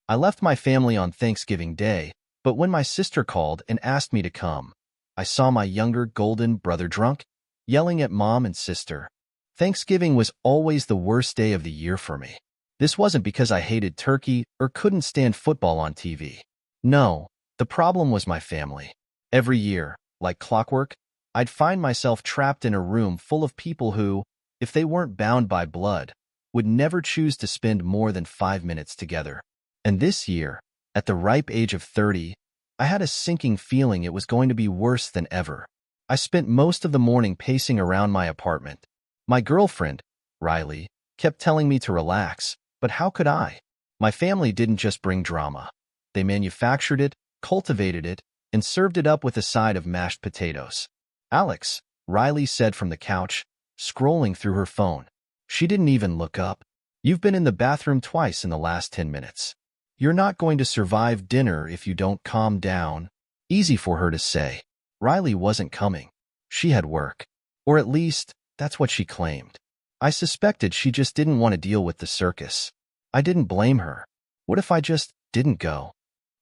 I left my family on Thanksgiving Day, but when my sister called and asked me to come, I saw my younger golden brother drunk, yelling at mom and sister. Thanksgiving was always the worst day of the year for me. This wasn't because I hated turkey or couldn't stand football on TV. No, the problem was my family. Every year, like clockwork, I'd find myself trapped in a room full of people who, if they weren't bound by blood, would never choose to spend more than 5 minutes together. And this year, at the ripe age of 30, I had a sinking feeling it was going to be worse than ever. I spent most of the morning pacing around my apartment. My girlfriend, Riley, kept telling me to relax, but how could I? My family didn't just bring drama. They manufactured it, cultivated it, and served it up with a side of mashed potatoes. Alex, Riley said from the couch, scrolling through her phone. She didn't even look up. You've been in the bathroom twice in the last 10 minutes. You're not going to survive dinner if you don't calm down. Easy for her to say. Riley wasn't coming. She had work. Or at least, that's what she claimed. I suspected she just didn't want to deal with the circus. I didn't blame her. What if I just didn't go?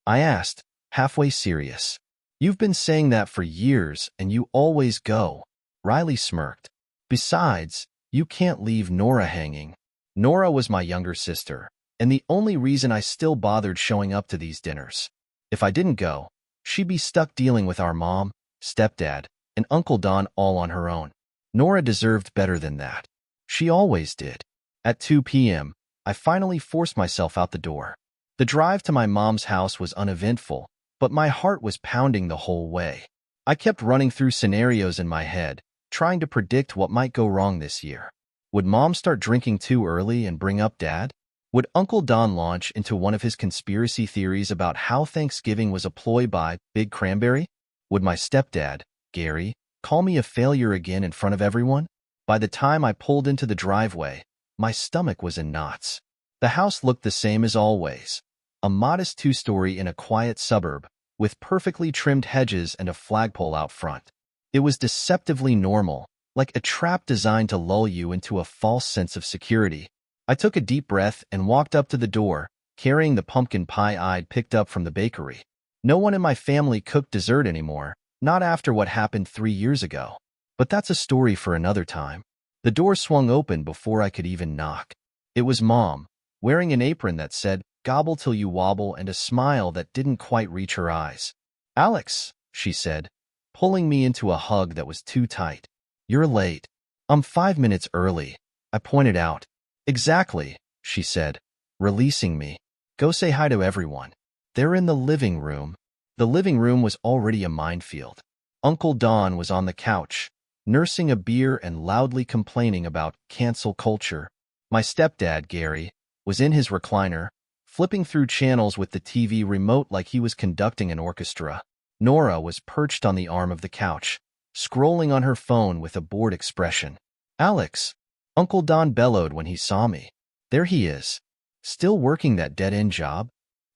I asked, halfway serious. You've been saying that for years, and you always go. Riley smirked. Besides, you can't leave Nora hanging. Nora was my younger sister, and the only reason I still bothered showing up to these dinners. If I didn't go, she'd be stuck dealing with our mom, stepdad, and Uncle Don all on her own. Nora deserved better than that. She always did. At 2 p.m., I finally forced myself out the door. The drive to my mom's house was uneventful, but my heart was pounding the whole way. I kept running through scenarios in my head, trying to predict what might go wrong this year. Would mom start drinking too early and bring up dad? Would Uncle Don launch into one of his conspiracy theories about how Thanksgiving was a ploy by Big Cranberry? Would my stepdad, Gary, call me a failure again in front of everyone? By the time I pulled into the driveway, my stomach was in knots. The house looked the same as always. A modest two-story in a quiet suburb, with perfectly trimmed hedges and a flagpole out front. It was deceptively normal, like a trap designed to lull you into a false sense of security. I took a deep breath and walked up to the door, carrying the pumpkin pie I'd picked up from the bakery. No one in my family cooked dessert anymore, not after what happened 3 years ago. But that's a story for another time. The door swung open before I could even knock. It was Mom, wearing an apron that said, "Gobble till you wobble," and a smile that didn't quite reach her eyes. "Alex," she said, pulling me into a hug that was too tight. "You're late." "I'm 5 minutes early," I pointed out. "Exactly," she said, releasing me. "Go say hi to everyone. They're in the living room." The living room was already a minefield. Uncle Don was on the couch, nursing a beer and loudly complaining about cancel culture. My stepdad, Gary, was in his recliner, flipping through channels with the TV remote like he was conducting an orchestra. Nora was perched on the arm of the couch, scrolling on her phone with a bored expression. "Alex," Uncle Don bellowed when he saw me. "There he is. Still working that dead-end job?"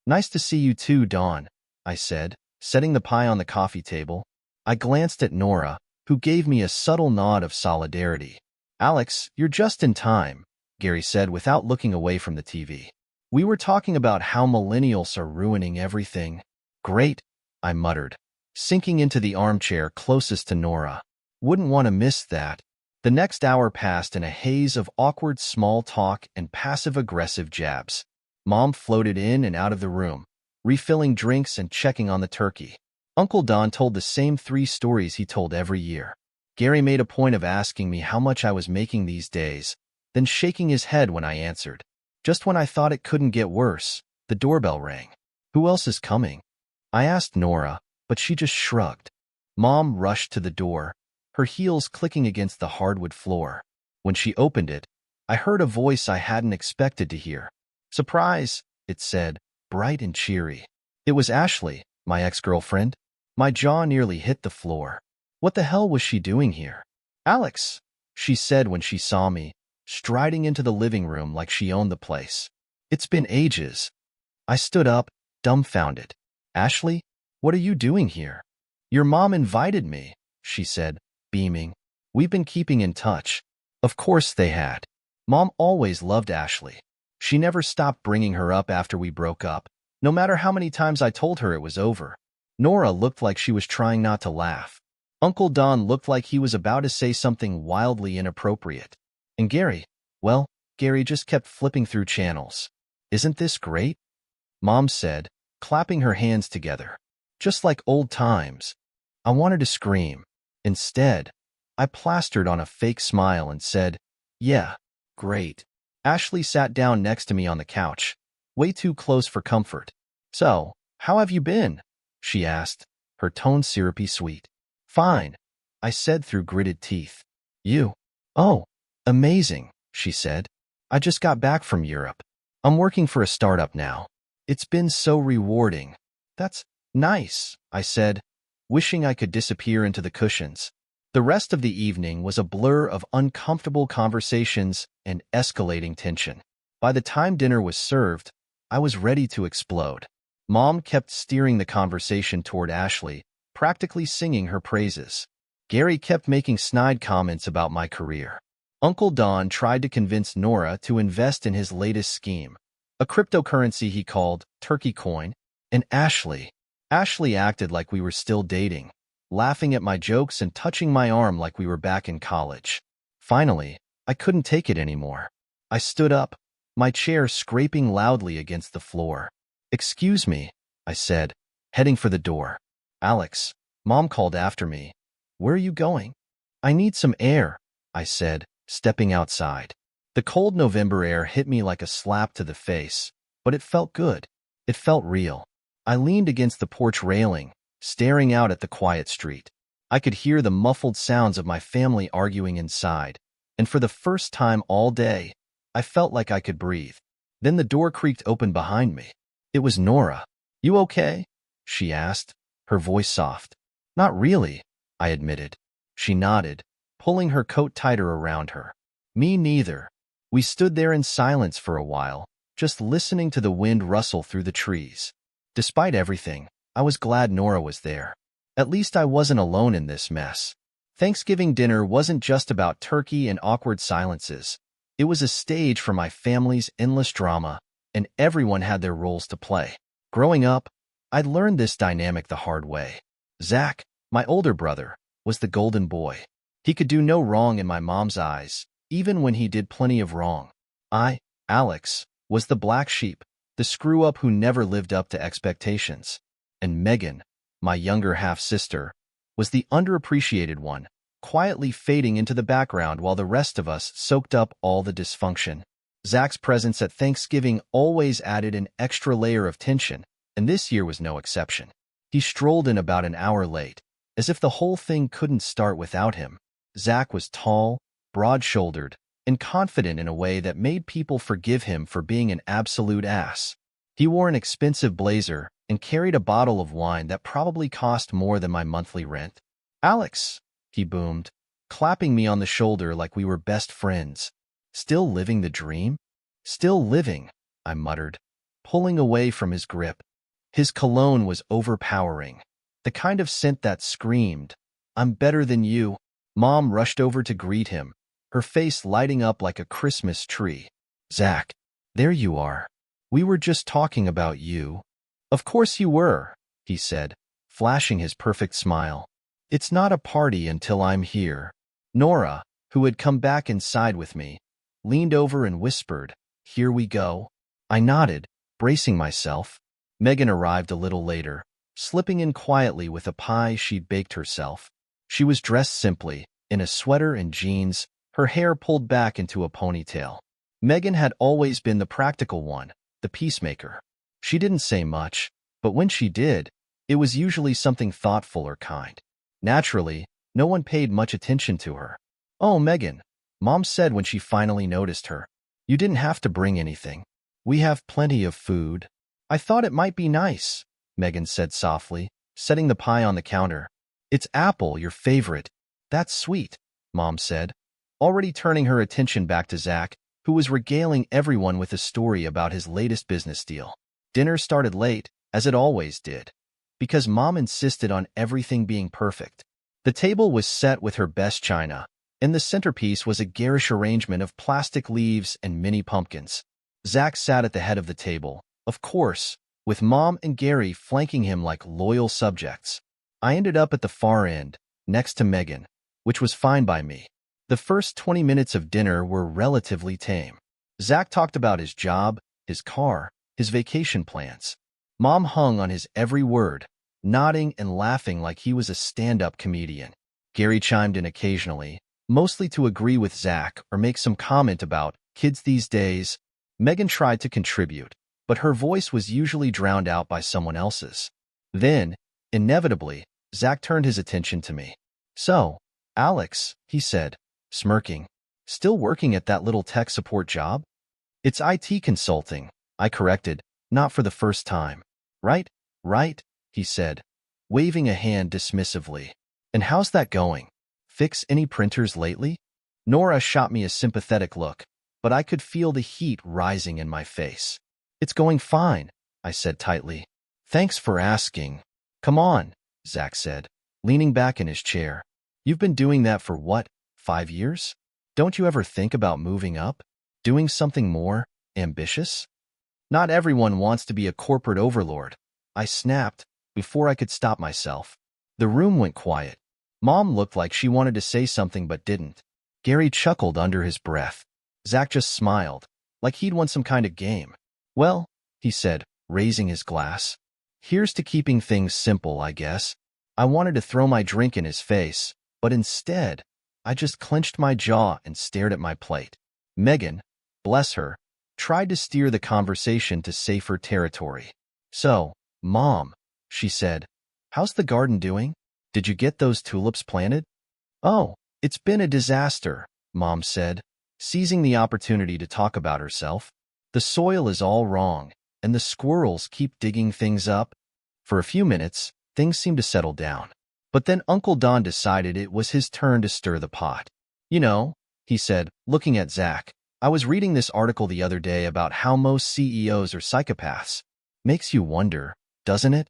"Nice to see you too, Don," I said, setting the pie on the coffee table. I glanced at Nora, who gave me a subtle nod of solidarity. "Alex, you're just in time," Gary said without looking away from the TV. "We were talking about how millennials are ruining everything." "Great," I muttered, sinking into the armchair closest to Nora. Wouldn't want to miss that. The next hour passed in a haze of awkward small talk and passive-aggressive jabs. Mom floated in and out of the room, refilling drinks and checking on the turkey. Uncle Don told the same 3 stories he told every year. Gary made a point of asking me how much I was making these days, then shaking his head when I answered. Just when I thought it couldn't get worse, the doorbell rang. "Who else is coming?" I asked Nora, but she just shrugged. Mom rushed to the door, her heels clicking against the hardwood floor. When she opened it, I heard a voice I hadn't expected to hear. "Surprise," it said, bright and cheery. It was Ashley, my ex-girlfriend. My jaw nearly hit the floor. What the hell was she doing here? "Alex," she said when she saw me, striding into the living room like she owned the place. "It's been ages." I stood up, dumbfounded. "Ashley, what are you doing here?" "Your mom invited me," she said, beaming. "We've been keeping in touch." Of course they had. Mom always loved Ashley. She never stopped bringing her up after we broke up, no matter how many times I told her it was over. Nora looked like she was trying not to laugh. Uncle Don looked like he was about to say something wildly inappropriate. And Gary, well, Gary just kept flipping through channels. Isn't this great? Mom said, clapping her hands together. Just like old times. I wanted to scream. Instead, I plastered on a fake smile and said, yeah, great. Ashley sat down next to me on the couch, way too close for comfort. So, how have you been? She asked, her tone syrupy sweet. Fine, I said through gritted teeth. You? Oh, amazing, she said. I just got back from Europe. I'm working for a startup now. It's been so rewarding. That's nice, I said, wishing I could disappear into the cushions. The rest of the evening was a blur of uncomfortable conversations and escalating tension. By the time dinner was served, I was ready to explode. Mom kept steering the conversation toward Ashley, practically singing her praises. Gary kept making snide comments about my career. Uncle Don tried to convince Nora to invest in his latest scheme, a cryptocurrency he called Turkey Coin, and Ashley acted like we were still dating, laughing at my jokes and touching my arm like we were back in college. Finally, I couldn't take it anymore. I stood up, my chair scraping loudly against the floor. Excuse me, I said, heading for the door. Alex, Mom called after me. Where are you going? I need some air, I said, stepping outside. The cold November air hit me like a slap to the face, but it felt good. It felt real. I leaned against the porch railing, staring out at the quiet street. I could hear the muffled sounds of my family arguing inside, and for the first time all day, I felt like I could breathe. Then the door creaked open behind me. It was Nora. You okay? She asked, her voice soft. Not really, I admitted. She nodded, pulling her coat tighter around her. Me neither. We stood there in silence for a while, just listening to the wind rustle through the trees. Despite everything, I was glad Nora was there. At least I wasn't alone in this mess. Thanksgiving dinner wasn't just about turkey and awkward silences. It was a stage for my family's endless drama, and everyone had their roles to play. Growing up, I'd learned this dynamic the hard way. Zach, my older brother, was the golden boy. He could do no wrong in my mom's eyes, even when he did plenty of wrong. I, Alex, was the black sheep, the screw-up who never lived up to expectations. And Megan, my younger half-sister, was the underappreciated one, quietly fading into the background while the rest of us soaked up all the dysfunction. Zach's presence at Thanksgiving always added an extra layer of tension, and this year was no exception. He strolled in about an hour late, as if the whole thing couldn't start without him. Zach was tall, broad-shouldered, and confident in a way that made people forgive him for being an absolute ass. He wore an expensive blazer and carried a bottle of wine that probably cost more than my monthly rent. Alex, he boomed, clapping me on the shoulder like we were best friends. Still living the dream? Still living, I muttered, pulling away from his grip. His cologne was overpowering, the kind of scent that screamed, "I'm better than you." Mom rushed over to greet him, her face lighting up like a Christmas tree. Zach, there you are. We were just talking about you. Of course you were, he said, flashing his perfect smile. It's not a party until I'm here. Nora, who had come back inside with me, leaned over and whispered, "Here we go." I nodded, bracing myself. Megan arrived a little later, slipping in quietly with a pie she'd baked herself. She was dressed simply, in a sweater and jeans, her hair pulled back into a ponytail. Megan had always been the practical one, the peacemaker. She didn't say much, but when she did, it was usually something thoughtful or kind. Naturally, no one paid much attention to her. "Oh, Megan," Mom said when she finally noticed her. "You didn't have to bring anything. We have plenty of food." "I thought it might be nice," Megan said softly, setting the pie on the counter. "It's apple, your favorite." "That's sweet," Mom said, already turning her attention back to Zach, who was regaling everyone with a story about his latest business deal. Dinner started late, as it always did, because Mom insisted on everything being perfect. The table was set with her best china, and the centerpiece was a garish arrangement of plastic leaves and mini pumpkins. Zach sat at the head of the table, of course, with Mom and Gary flanking him like loyal subjects. I ended up at the far end, next to Megan, which was fine by me. The first 20 minutes of dinner were relatively tame. Zach talked about his job, his car, his vacation plans. Mom hung on his every word, nodding and laughing like he was a stand-up comedian. Gary chimed in occasionally, mostly to agree with Zach or make some comment about kids these days. Megan tried to contribute, but her voice was usually drowned out by someone else's. Then, inevitably, Zach turned his attention to me. "So, Alex," he said, smirking, "still working at that little tech support job?" "It's IT consulting," I corrected, not for the first time. Right, he said, waving a hand dismissively. "And how's that going? Fix any printers lately?" Nora shot me a sympathetic look, but I could feel the heat rising in my face. "It's going fine," I said tightly. "Thanks for asking." "Come on," Zach said, leaning back in his chair. "You've been doing that for what, 5 years? Don't you ever think about moving up? Doing something more ambitious?" "Not everyone wants to be a corporate overlord," I snapped before I could stop myself. The room went quiet. Mom looked like she wanted to say something but didn't. Gary chuckled under his breath. Zach just smiled, like he'd won some kind of game. "Well," he said, raising his glass, "here's to keeping things simple, I guess." I wanted to throw my drink in his face, but instead, I just clenched my jaw and stared at my plate. Megan, bless her, tried to steer the conversation to safer territory. "So, Mom," she said, "how's the garden doing? Did you get those tulips planted?" "Oh, it's been a disaster," Mom said, seizing the opportunity to talk about herself. "The soil is all wrong, and the squirrels keep digging things up." For a few minutes, things seemed to settle down. But then Uncle Don decided it was his turn to stir the pot. "You know," he said, looking at Zach, "I was reading this article the other day about how most CEOs are psychopaths. Makes you wonder, doesn't it?"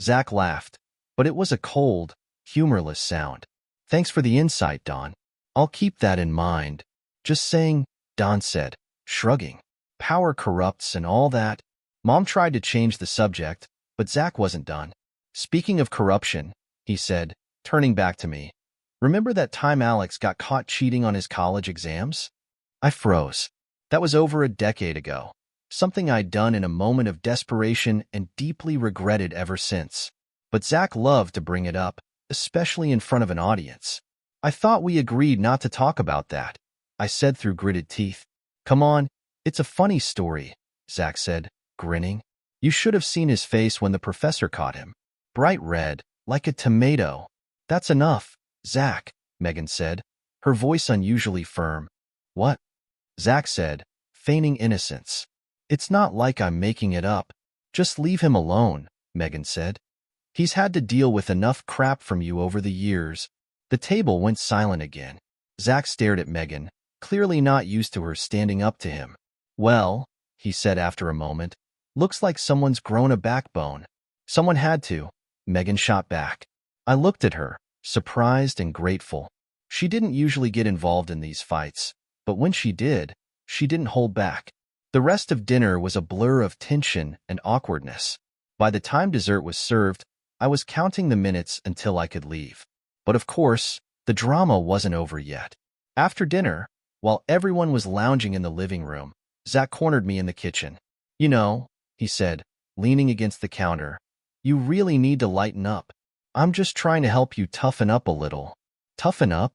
Zach laughed, but it was a cold, humorless sound. "Thanks for the insight, Don. I'll keep that in mind." "Just saying," Don said, shrugging. "Power corrupts and all that." Mom tried to change the subject, but Zach wasn't done. "Speaking of corruption," he said, turning back to me, "remember that time Alex got caught cheating on his college exams?" I froze. That was over a decade ago, something I'd done in a moment of desperation and deeply regretted ever since. But Zach loved to bring it up, especially in front of an audience. "I thought we agreed not to talk about that," I said through gritted teeth. "Come on, it's a funny story," Zach said, grinning. "You should have seen his face when the professor caught him. Bright red, like a tomato." "That's enough, Zach," Megan said, her voice unusually firm. "What?" Zach said, feigning innocence. "It's not like I'm making it up. Just leave him alone," Megan said. "He's had to deal with enough crap from you over the years." The table went silent again. Zach stared at Megan, clearly not used to her standing up to him. "Well," he said after a moment, "looks like someone's grown a backbone." "Someone had to," Megan shot back. I looked at her, surprised and grateful. She didn't usually get involved in these fights, but when she did, she didn't hold back. The rest of dinner was a blur of tension and awkwardness. By the time dessert was served, I was counting the minutes until I could leave. But of course, the drama wasn't over yet. After dinner, while everyone was lounging in the living room, Zach cornered me in the kitchen. "You know," he said, leaning against the counter, "you really need to lighten up. I'm just trying to help you toughen up a little." "Toughen up?"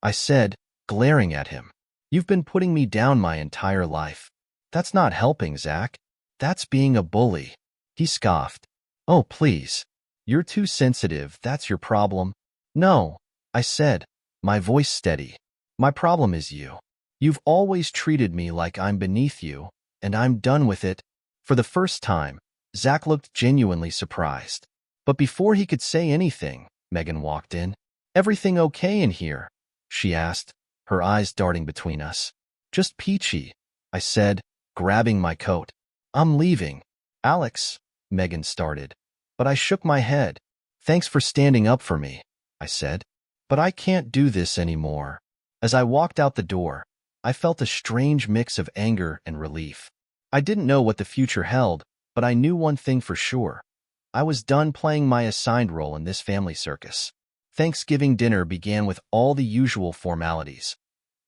I said, glaring at him. "You've been putting me down my entire life." "That's not helping, Zach. That's being a bully." He scoffed. "Oh, please. You're too sensitive, that's your problem." "No," I said, my voice steady. "My problem is you. You've always treated me like I'm beneath you, and I'm done with it." For the first time, Zach looked genuinely surprised. But before he could say anything, Megan walked in. "Everything okay in here?" she asked, her eyes darting between us. "Just peachy," I said, grabbing my coat. "I'm leaving." "Alex," Megan started, but I shook my head. "Thanks for standing up for me," I said. "But I can't do this anymore." As I walked out the door, I felt a strange mix of anger and relief. I didn't know what the future held, but I knew one thing for sure. I was done playing my assigned role in this family circus. Thanksgiving dinner began with all the usual formalities.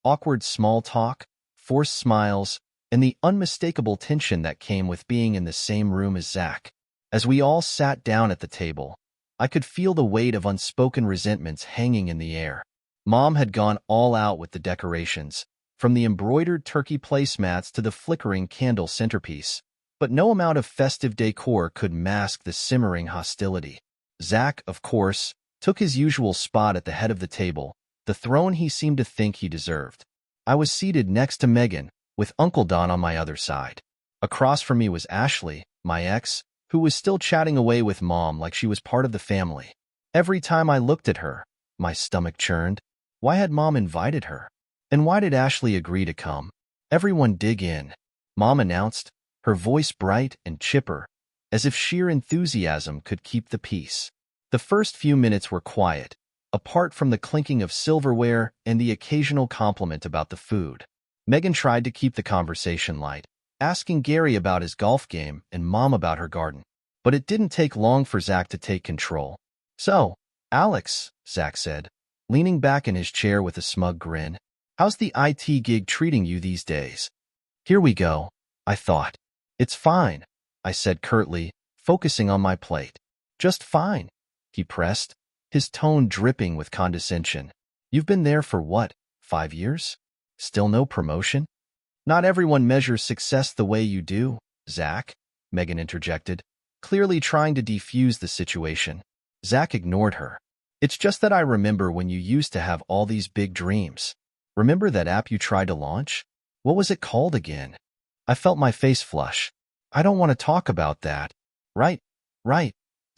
Awkward small talk, forced smiles, and the unmistakable tension that came with being in the same room as Zach. As we all sat down at the table, I could feel the weight of unspoken resentments hanging in the air. Mom had gone all out with the decorations, from the embroidered turkey placemats to the flickering candle centerpiece. But no amount of festive decor could mask the simmering hostility. Zach, of course, took his usual spot at the head of the table, the throne he seemed to think he deserved. I was seated next to Megan, with Uncle Don on my other side. Across from me was Ashley, my ex, who was still chatting away with Mom like she was part of the family. Every time I looked at her, my stomach churned. Why had Mom invited her? And why did Ashley agree to come? Everyone dig in, Mom announced, her voice bright and chipper, as if sheer enthusiasm could keep the peace. The first few minutes were quiet, apart from the clinking of silverware and the occasional compliment about the food. Megan tried to keep the conversation light, asking Gary about his golf game and Mom about her garden. But it didn't take long for Zach to take control. "So, Alex," Zach said, leaning back in his chair with a smug grin, "how's the IT gig treating you these days?" Here we go, I thought. "It's fine," I said curtly, focusing on my plate. "Just fine," he pressed, his tone dripping with condescension. "You've been there for what, 5 years? Still no promotion?" "Not everyone measures success the way you do, Zach," Megan interjected, clearly trying to defuse the situation. Zach ignored her. "It's just that I remember when you used to have all these big dreams. Remember that app you tried to launch? What was it called again?" I felt my face flush. "I don't want to talk about that." Right,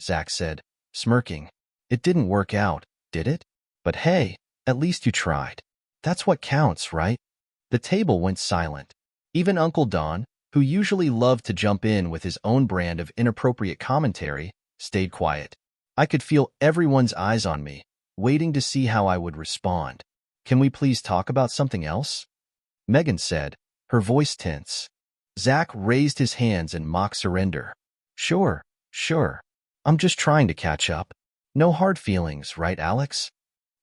Zach said, smirking. "It didn't work out, did it? But hey, at least you tried. That's what counts, right?" The table went silent. Even Uncle Don, who usually loved to jump in with his own brand of inappropriate commentary, stayed quiet. I could feel everyone's eyes on me, waiting to see how I would respond. "Can we please talk about something else?" Megan said, her voice tense. Zach raised his hands in mock surrender. Sure. I'm just trying to catch up. No hard feelings, right, Alex?"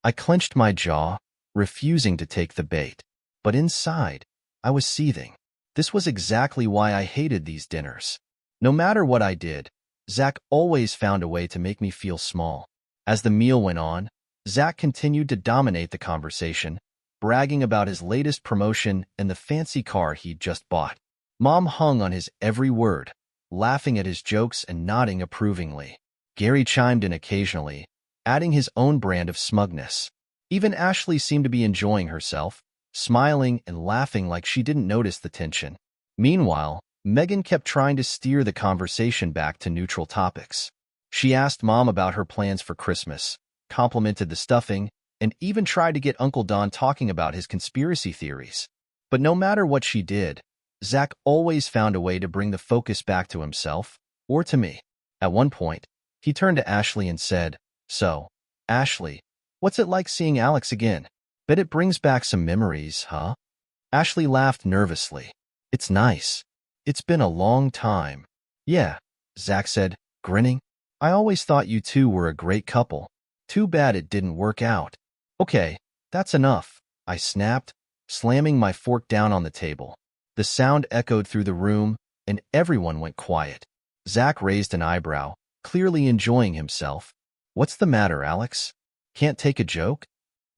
I clenched my jaw, refusing to take the bait. But inside, I was seething. This was exactly why I hated these dinners. No matter what I did, Zach always found a way to make me feel small. As the meal went on, Zach continued to dominate the conversation, bragging about his latest promotion and the fancy car he'd just bought. Mom hung on his every word, laughing at his jokes and nodding approvingly. Gary chimed in occasionally, adding his own brand of smugness. Even Ashley seemed to be enjoying herself, smiling and laughing like she didn't notice the tension. Meanwhile, Megan kept trying to steer the conversation back to neutral topics. She asked Mom about her plans for Christmas, complimented the stuffing, and even tried to get Uncle Don talking about his conspiracy theories. But no matter what she did, Zach always found a way to bring the focus back to himself, or to me. At one point, he turned to Ashley and said, "So, Ashley, what's it like seeing Alex again? Bet it brings back some memories, huh?" Ashley laughed nervously. "It's nice. It's been a long time." "Yeah," Zach said, grinning. "I always thought you two were a great couple. Too bad it didn't work out." "Okay, that's enough," I snapped, slamming my fork down on the table. The sound echoed through the room, and everyone went quiet. Zach raised an eyebrow, clearly enjoying himself. "What's the matter, Alex? Can't take a joke?"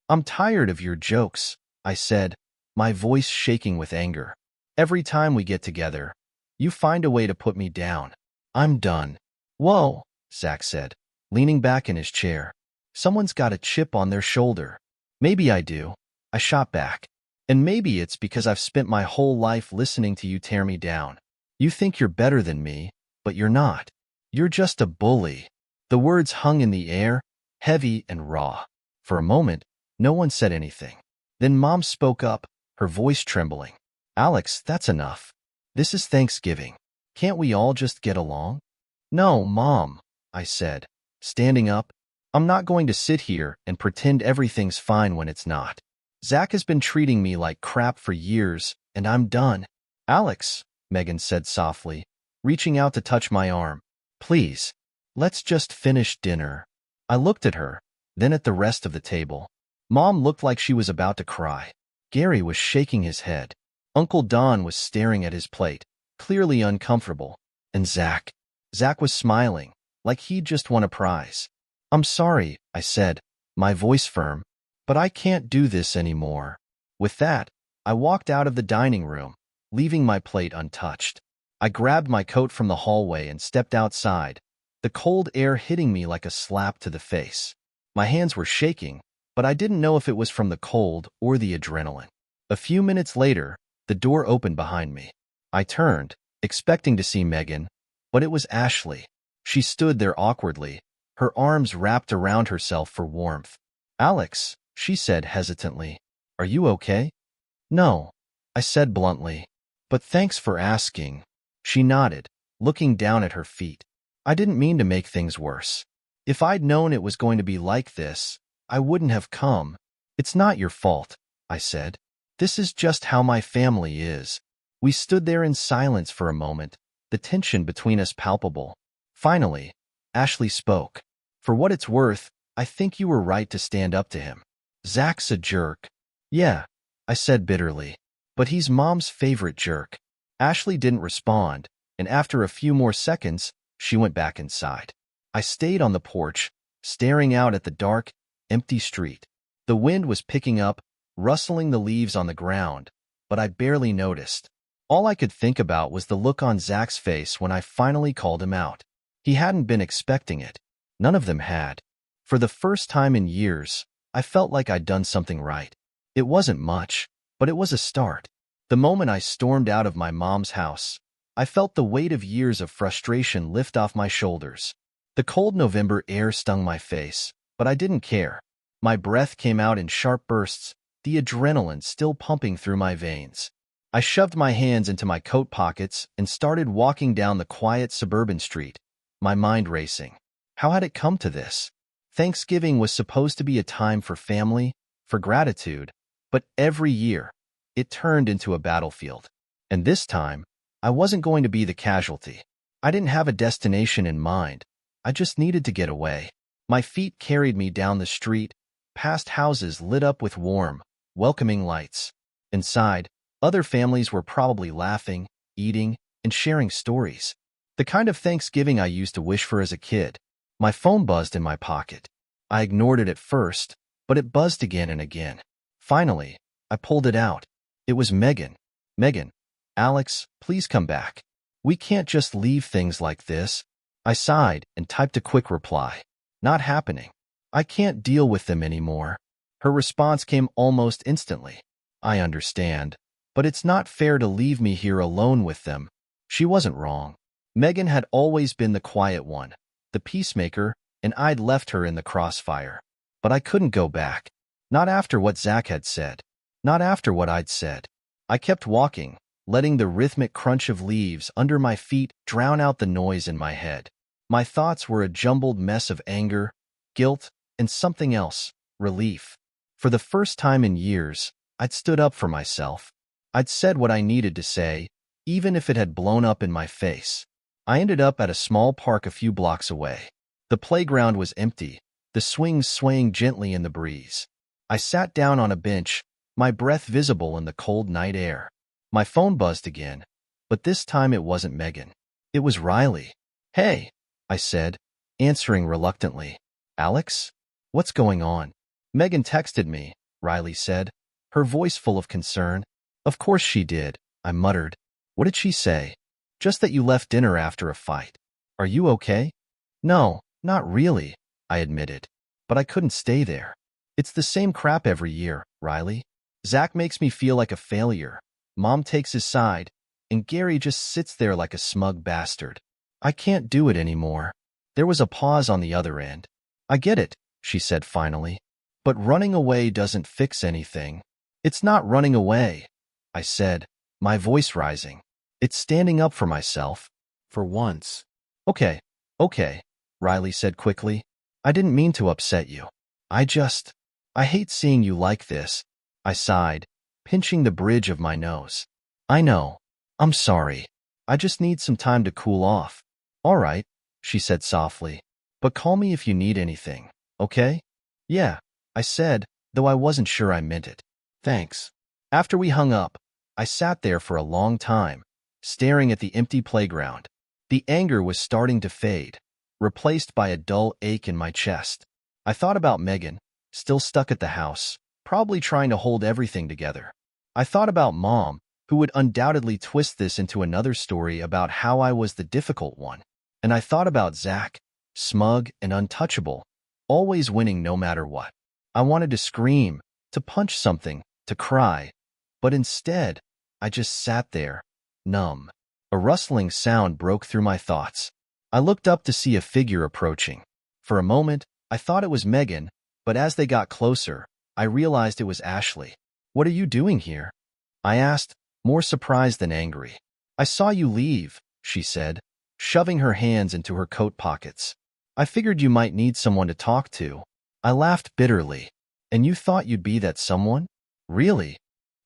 "I'm tired of your jokes," I said, my voice shaking with anger. "Every time we get together, you find a way to put me down. I'm done." "Whoa," Zach said, leaning back in his chair. "Someone's got a chip on their shoulder." "Maybe I do," I shot back. "And maybe it's because I've spent my whole life listening to you tear me down. You think you're better than me, but you're not. You're just a bully." The words hung in the air, heavy and raw. For a moment, no one said anything. Then Mom spoke up, her voice trembling. "Alex, that's enough. This is Thanksgiving. Can't we all just get along?" "No, Mom," I said, standing up. "I'm not going to sit here and pretend everything's fine when it's not. Zach has been treating me like crap for years, and I'm done." "Alex," Megan said softly, reaching out to touch my arm. Please, let's just finish dinner. I looked at her, then at the rest of the table. Mom looked like she was about to cry. Gary was shaking his head. Uncle Don was staring at his plate, clearly uncomfortable. And Zach was smiling, like he'd just won a prize. I'm sorry, I said, my voice firm, but I can't do this anymore. With that, I walked out of the dining room, leaving my plate untouched. I grabbed my coat from the hallway and stepped outside, the cold air hitting me like a slap to the face. My hands were shaking, but I didn't know if it was from the cold or the adrenaline. A few minutes later, the door opened behind me. I turned, expecting to see Megan, but it was Ashley. She stood there awkwardly, her arms wrapped around herself for warmth. Alex, she said hesitantly, are you okay? No, I said bluntly, but thanks for asking. She nodded, looking down at her feet. I didn't mean to make things worse. If I'd known it was going to be like this, I wouldn't have come. It's not your fault, I said. This is just how my family is. We stood there in silence for a moment, the tension between us palpable. Finally, Ashley spoke. For what it's worth, I think you were right to stand up to him. Zach's a jerk. Yeah, I said bitterly, but he's Mom's favorite jerk. Ashley didn't respond, and after a few more seconds, she went back inside. I stayed on the porch, staring out at the dark, empty street. The wind was picking up, rustling the leaves on the ground, but I barely noticed. All I could think about was the look on Zach's face when I finally called him out. He hadn't been expecting it. None of them had. For the first time in years, I felt like I'd done something right. It wasn't much, but it was a start. The moment I stormed out of my mom's house, I felt the weight of years of frustration lift off my shoulders. The cold November air stung my face, but I didn't care. My breath came out in sharp bursts, the adrenaline still pumping through my veins. I shoved my hands into my coat pockets and started walking down the quiet suburban street, my mind racing. How had it come to this? Thanksgiving was supposed to be a time for family, for gratitude, but every year, it turned into a battlefield. And this time, I wasn't going to be the casualty. I didn't have a destination in mind. I just needed to get away. My feet carried me down the street, past houses lit up with warm, welcoming lights. Inside, other families were probably laughing, eating, and sharing stories. The kind of Thanksgiving I used to wish for as a kid. My phone buzzed in my pocket. I ignored it at first, but it buzzed again and again. Finally, I pulled it out. It was Megan. Megan, Alex, please come back. We can't just leave things like this. I sighed and typed a quick reply. Not happening. I can't deal with them anymore. Her response came almost instantly. I understand, but it's not fair to leave me here alone with them. She wasn't wrong. Megan had always been the quiet one, the peacemaker, and I'd left her in the crossfire. But I couldn't go back. Not after what Zach had said. Not after what I'd said. I kept walking, letting the rhythmic crunch of leaves under my feet drown out the noise in my head. My thoughts were a jumbled mess of anger, guilt, and something else, relief. For the first time in years, I'd stood up for myself. I'd said what I needed to say, even if it had blown up in my face. I ended up at a small park a few blocks away. The playground was empty, the swings swaying gently in the breeze. I sat down on a bench, my breath visible in the cold night air. My phone buzzed again, but this time it wasn't Megan. It was Riley. Hey, I said, answering reluctantly. Alex? What's going on? Megan texted me, Riley said, her voice full of concern. Of course she did, I muttered. What did she say? Just that you left dinner after a fight. Are you okay? No, not really, I admitted. But I couldn't stay there. It's the same crap every year, Riley. Zach makes me feel like a failure. Mom takes his side, and Gary just sits there like a smug bastard. I can't do it anymore. There was a pause on the other end. I get it, she said finally. But running away doesn't fix anything. It's not running away, I said, my voice rising. It's standing up for myself. For once. Okay, Riley said quickly. I didn't mean to upset you. I hate seeing you like this. I sighed, pinching the bridge of my nose. I know. I'm sorry. I just need some time to cool off. All right, she said softly. But call me if you need anything, okay? Yeah, I said, though I wasn't sure I meant it. Thanks. After we hung up, I sat there for a long time, staring at the empty playground. The anger was starting to fade, replaced by a dull ache in my chest. I thought about Megan, still stuck at the house, probably trying to hold everything together. I thought about Mom, who would undoubtedly twist this into another story about how I was the difficult one. And I thought about Zach, smug and untouchable, always winning no matter what. I wanted to scream, to punch something, to cry, but instead, I just sat there, numb. A rustling sound broke through my thoughts. I looked up to see a figure approaching. For a moment, I thought it was Megan, but as they got closer, I realized it was Ashley. What are you doing here? I asked, more surprised than angry. I saw you leave, she said, shoving her hands into her coat pockets. I figured you might need someone to talk to. I laughed bitterly. And you thought you'd be that someone? Really?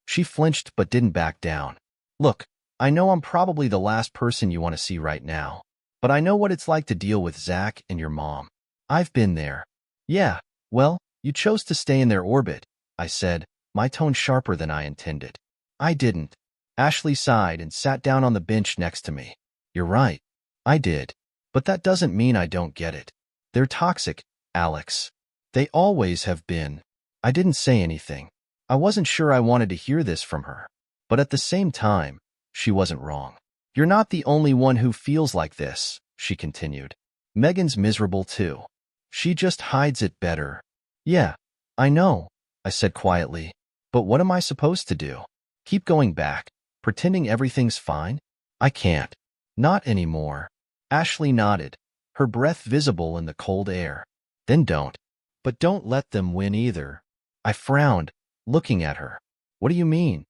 She flinched but didn't back down. Look, I know I'm probably the last person you want to see right now, but I know what it's like to deal with Zach and your mom. I've been there. Yeah, well, you chose to stay in their orbit, I said, my tone sharper than I intended. I didn't. Ashley sighed and sat down on the bench next to me. You're right. I did. But that doesn't mean I don't get it. They're toxic, Alex. They always have been. I didn't say anything. I wasn't sure I wanted to hear this from her. But at the same time, she wasn't wrong. You're not the only one who feels like this, she continued. Megan's miserable too. She just hides it better. Yeah, I know, I said quietly. But what am I supposed to do? Keep going back, pretending everything's fine? I can't. Not anymore. Ashley nodded, her breath visible in the cold air. Then don't. But don't let them win either. I frowned, looking at her. What do you mean?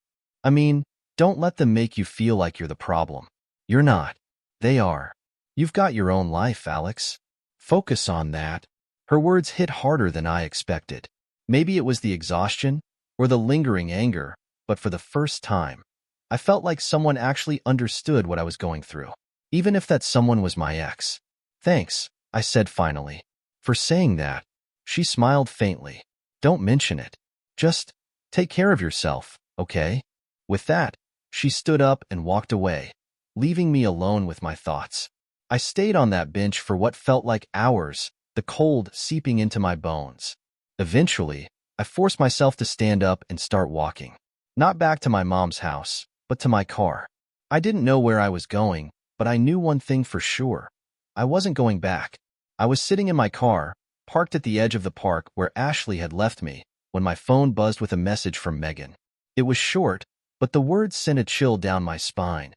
I mean, don't let them make you feel like you're the problem. You're not. They are. You've got your own life, Alex. Focus on that. Her words hit harder than I expected. Maybe it was the exhaustion or the lingering anger, but for the first time, I felt like someone actually understood what I was going through, even if that someone was my ex. Thanks, I said finally, for saying that. She smiled faintly. Don't mention it. Just take care of yourself, okay? With that, she stood up and walked away, leaving me alone with my thoughts. I stayed on that bench for what felt like hours, the cold seeping into my bones. Eventually, I forced myself to stand up and start walking. Not back to my mom's house, but to my car. I didn't know where I was going, but I knew one thing for sure. I wasn't going back. I was sitting in my car, parked at the edge of the park where Ashley had left me, when my phone buzzed with a message from Megan. It was short, but the words sent a chill down my spine.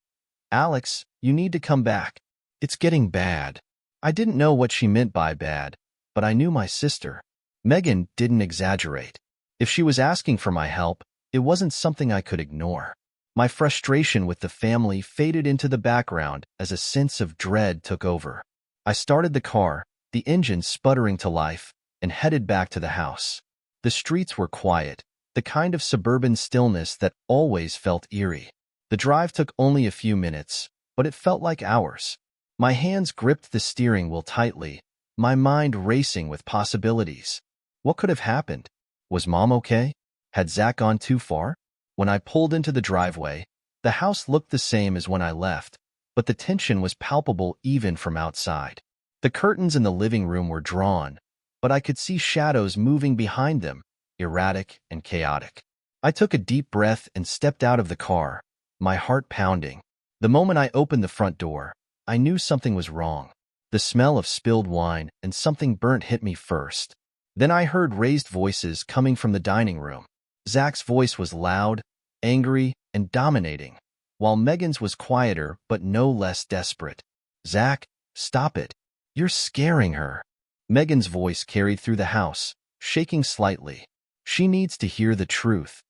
Alex, you need to come back. It's getting bad. I didn't know what she meant by bad, but I knew my sister. Megan didn't exaggerate. If she was asking for my help, it wasn't something I could ignore. My frustration with the family faded into the background as a sense of dread took over. I started the car, the engine sputtering to life, and headed back to the house. The streets were quiet, the kind of suburban stillness that always felt eerie. The drive took only a few minutes, but it felt like hours. My hands gripped the steering wheel tightly, my mind racing with possibilities. What could have happened? Was Mom okay? Had Zach gone too far? When I pulled into the driveway, the house looked the same as when I left, but the tension was palpable even from outside. The curtains in the living room were drawn, but I could see shadows moving behind them, erratic and chaotic. I took a deep breath and stepped out of the car, my heart pounding. The moment I opened the front door, I knew something was wrong. The smell of spilled wine and something burnt hit me first. Then I heard raised voices coming from the dining room. Zach's voice was loud, angry, and dominating, while Megan's was quieter but no less desperate. Zach, stop it. You're scaring her. Megan's voice carried through the house, shaking slightly. She needs to hear the truth.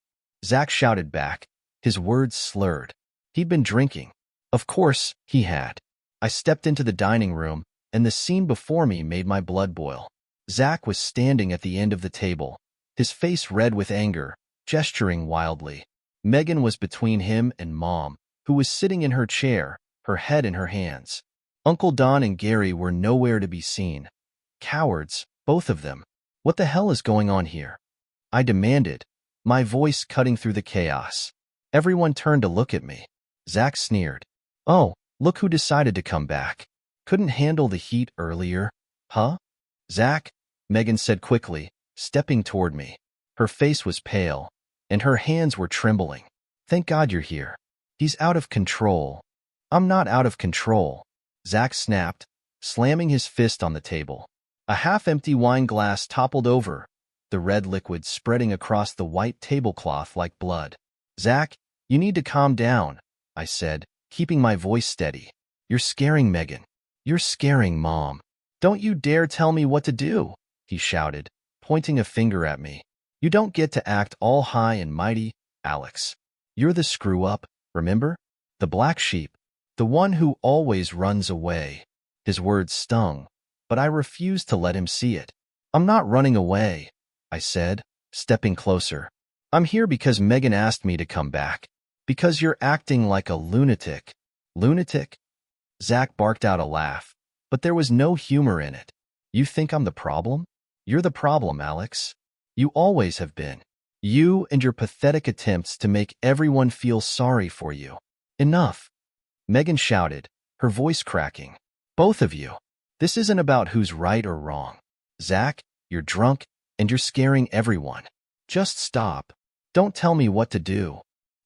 Zach shouted back, his words slurred. He'd been drinking. Of course, he had. I stepped into the dining room, and the scene before me made my blood boil. Zach was standing at the end of the table, his face red with anger, gesturing wildly. Megan was between him and Mom, who was sitting in her chair, her head in her hands. Uncle Don and Gary were nowhere to be seen. Cowards, both of them. What the hell is going on here? I demanded, my voice cutting through the chaos. Everyone turned to look at me. Zach sneered. Oh, look who decided to come back. Couldn't handle the heat earlier, huh? Zach, Megan said quickly, stepping toward me. Her face was pale, and her hands were trembling. Thank God you're here. He's out of control. I'm not out of control, Zach snapped, slamming his fist on the table. A half-empty wine glass toppled over, the red liquid spreading across the white tablecloth like blood. Zach, you need to calm down, I said, keeping my voice steady. You're scaring Megan. You're scaring Mom. Don't you dare tell me what to do, he shouted, pointing a finger at me. You don't get to act all high and mighty, Alex. You're the screw-up, remember? The black sheep. The one who always runs away. His words stung, but I refused to let him see it. I'm not running away, I said, stepping closer. I'm here because Megan asked me to come back. Because you're acting like a lunatic. Lunatic? Zach barked out a laugh, but there was no humor in it. You think I'm the problem? You're the problem, Alex. You always have been. You and your pathetic attempts to make everyone feel sorry for you. Enough. Megan shouted, her voice cracking. Both of you. This isn't about who's right or wrong. Zach, you're drunk, and you're scaring everyone. Just stop. Don't tell me what to do.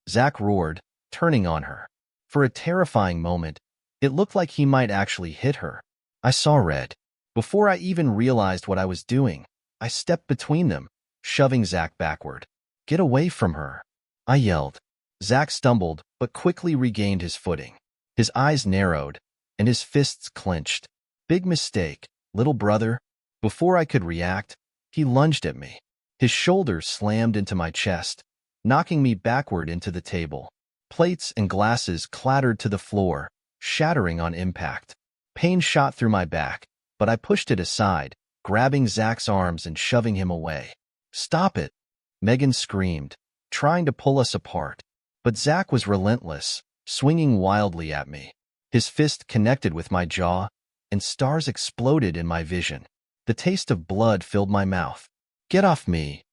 Zach roared, turning on her. For a terrifying moment, it looked like he might actually hit her. I saw red. Before I even realized what I was doing, I stepped between them, shoving Zach backward. Get away from her, I yelled. Zach stumbled, but quickly regained his footing. His eyes narrowed, and his fists clenched. Big mistake, little brother. Before I could react, he lunged at me. His shoulders slammed into my chest, knocking me backward into the table. Plates and glasses clattered to the floor, shattering on impact. Pain shot through my back, but I pushed it aside, grabbing Zach's arms and shoving him away. Stop it, Megan screamed, trying to pull us apart. But Zach was relentless, swinging wildly at me. His fist connected with my jaw, and stars exploded in my vision. The taste of blood filled my mouth. Get off me,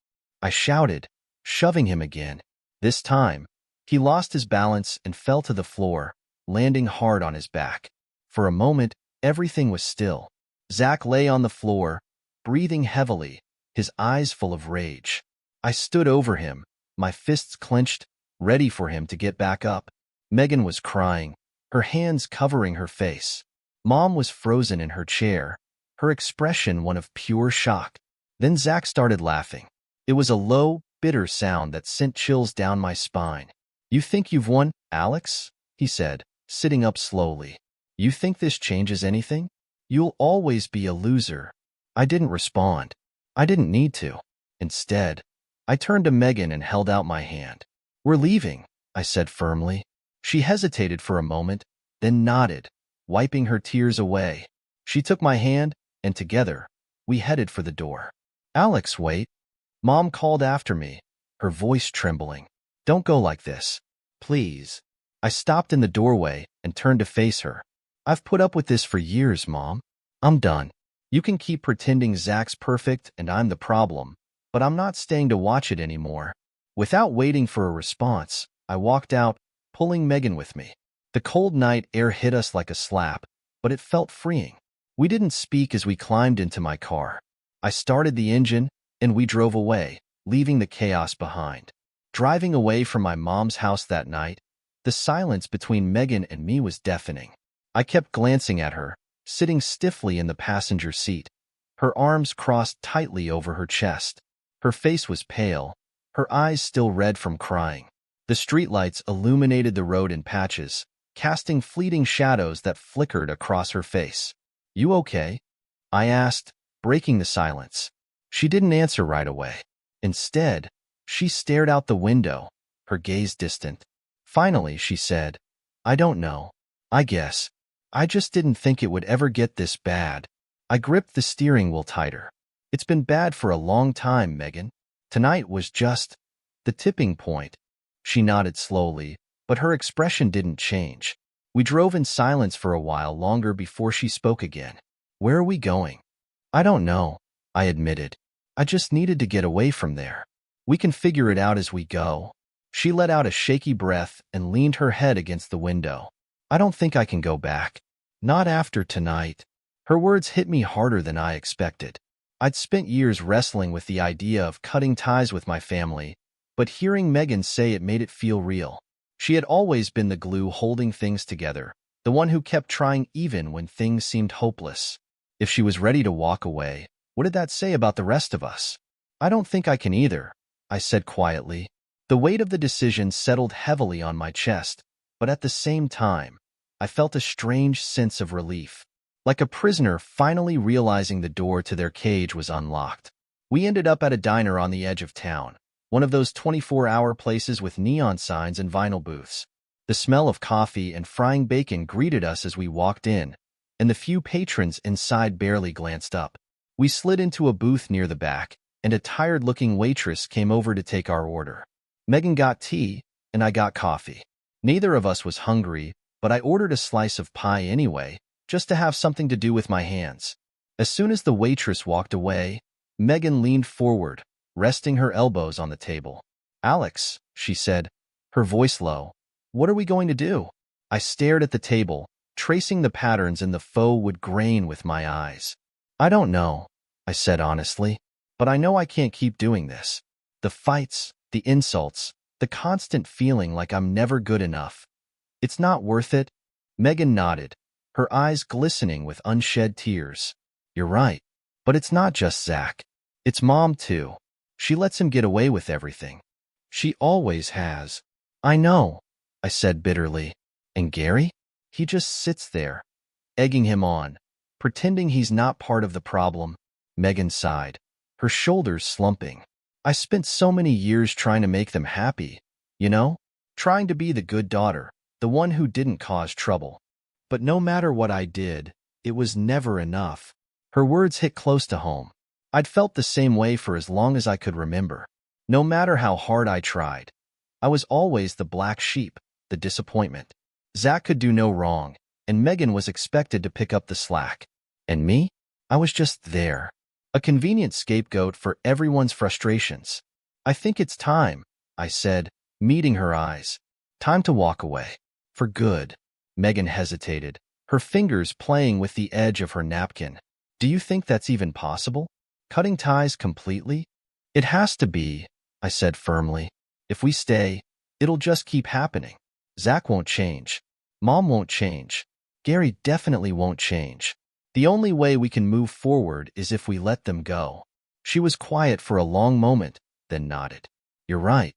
I shouted, shoving him again. This time, he lost his balance and fell to the floor, landing hard on his back. For a moment, everything was still. Zach lay on the floor, breathing heavily, his eyes full of rage. I stood over him, my fists clenched, ready for him to get back up. Megan was crying, her hands covering her face. Mom was frozen in her chair, her expression one of pure shock. Then Zach started laughing. It was a low, bitter sound that sent chills down my spine. You think you've won, Alex? He said, sitting up slowly. You think this changes anything? You'll always be a loser. I didn't respond. I didn't need to. Instead, I turned to Megan and held out my hand. We're leaving, I said firmly. She hesitated for a moment, then nodded, wiping her tears away. She took my hand, and together, we headed for the door. Alex, wait. Mom called after me, her voice trembling. Don't go like this. Please. I stopped in the doorway and turned to face her. I've put up with this for years, Mom. I'm done. You can keep pretending Zach's perfect and I'm the problem, but I'm not staying to watch it anymore. Without waiting for a response, I walked out, pulling Megan with me. The cold night air hit us like a slap, but it felt freeing. We didn't speak as we climbed into my car. I started the engine, and we drove away, leaving the chaos behind. Driving away from my mom's house that night, the silence between Megan and me was deafening. I kept glancing at her, sitting stiffly in the passenger seat, her arms crossed tightly over her chest. Her face was pale, her eyes still red from crying. The streetlights illuminated the road in patches, casting fleeting shadows that flickered across her face. You okay? I asked, breaking the silence. She didn't answer right away. Instead, she stared out the window, her gaze distant. Finally, she said, I don't know. I guess. I just didn't think it would ever get this bad. I gripped the steering wheel tighter. It's been bad for a long time, Megan. Tonight was just the tipping point. She nodded slowly, but her expression didn't change. We drove in silence for a while longer before she spoke again. Where are we going? I don't know, I admitted. I just needed to get away from there. We can figure it out as we go. She let out a shaky breath and leaned her head against the window. I don't think I can go back. Not after tonight. Her words hit me harder than I expected. I'd spent years wrestling with the idea of cutting ties with my family, but hearing Megan say it made it feel real. She had always been the glue holding things together, the one who kept trying even when things seemed hopeless. If she was ready to walk away, what did that say about the rest of us? I don't think I can either, I said quietly. The weight of the decision settled heavily on my chest, but at the same time, I felt a strange sense of relief, like a prisoner finally realizing the door to their cage was unlocked. We ended up at a diner on the edge of town, one of those 24-hour places with neon signs and vinyl booths. The smell of coffee and frying bacon greeted us as we walked in, and the few patrons inside barely glanced up. We slid into a booth near the back, and a tired-looking waitress came over to take our order. Megan got tea, and I got coffee. Neither of us was hungry, but I ordered a slice of pie anyway, just to have something to do with my hands. As soon as the waitress walked away, Megan leaned forward, resting her elbows on the table. "Alex," she said, her voice low, "what are we going to do?" I stared at the table, tracing the patterns in the faux wood grain with my eyes. "I don't know," I said honestly, "but I know I can't keep doing this. The fights, the insults, the constant feeling like I'm never good enough. It's not worth it." Megan nodded, her eyes glistening with unshed tears. "You're right. But it's not just Zach. It's Mom, too. She lets him get away with everything. She always has." "I know," I said bitterly. "And Gary? He just sits there, egging him on, pretending he's not part of the problem." Megan sighed, her shoulders slumping. "I spent so many years trying to make them happy, you know? Trying to be the good daughter, the one who didn't cause trouble. But no matter what I did, it was never enough." Her words hit close to home. I'd felt the same way for as long as I could remember. No matter how hard I tried, I was always the black sheep, the disappointment. Zach could do no wrong, and Megan was expected to pick up the slack. And me? I was just there, a convenient scapegoat for everyone's frustrations. "I think it's time," I said, meeting her eyes. "Time to walk away. For good." Megan hesitated, her fingers playing with the edge of her napkin. "Do you think that's even possible? Cutting ties completely?" "It has to be," I said firmly. "If we stay, it'll just keep happening. Zach won't change. Mom won't change. Gary definitely won't change. The only way we can move forward is if we let them go." She was quiet for a long moment, then nodded. "You're right.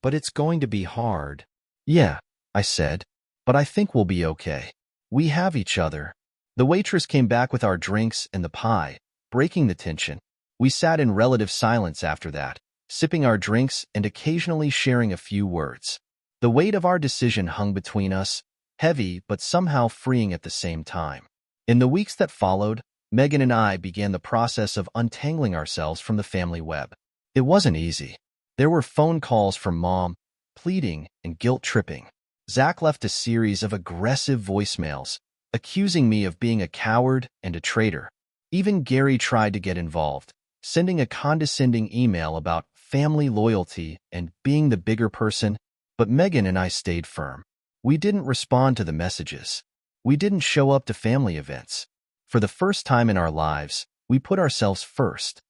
But it's going to be hard." "Yeah," I said, "but I think we'll be okay. We have each other." The waitress came back with our drinks and the pie, breaking the tension. We sat in relative silence after that, sipping our drinks and occasionally sharing a few words. The weight of our decision hung between us, heavy but somehow freeing at the same time. In the weeks that followed, Megan and I began the process of untangling ourselves from the family web. It wasn't easy. There were phone calls from Mom, pleading and guilt-tripping. Zach left a series of aggressive voicemails, accusing me of being a coward and a traitor. Even Gary tried to get involved, sending a condescending email about family loyalty and being the bigger person, but Megan and I stayed firm. We didn't respond to the messages. We didn't show up to family events. For the first time in our lives, we put ourselves first.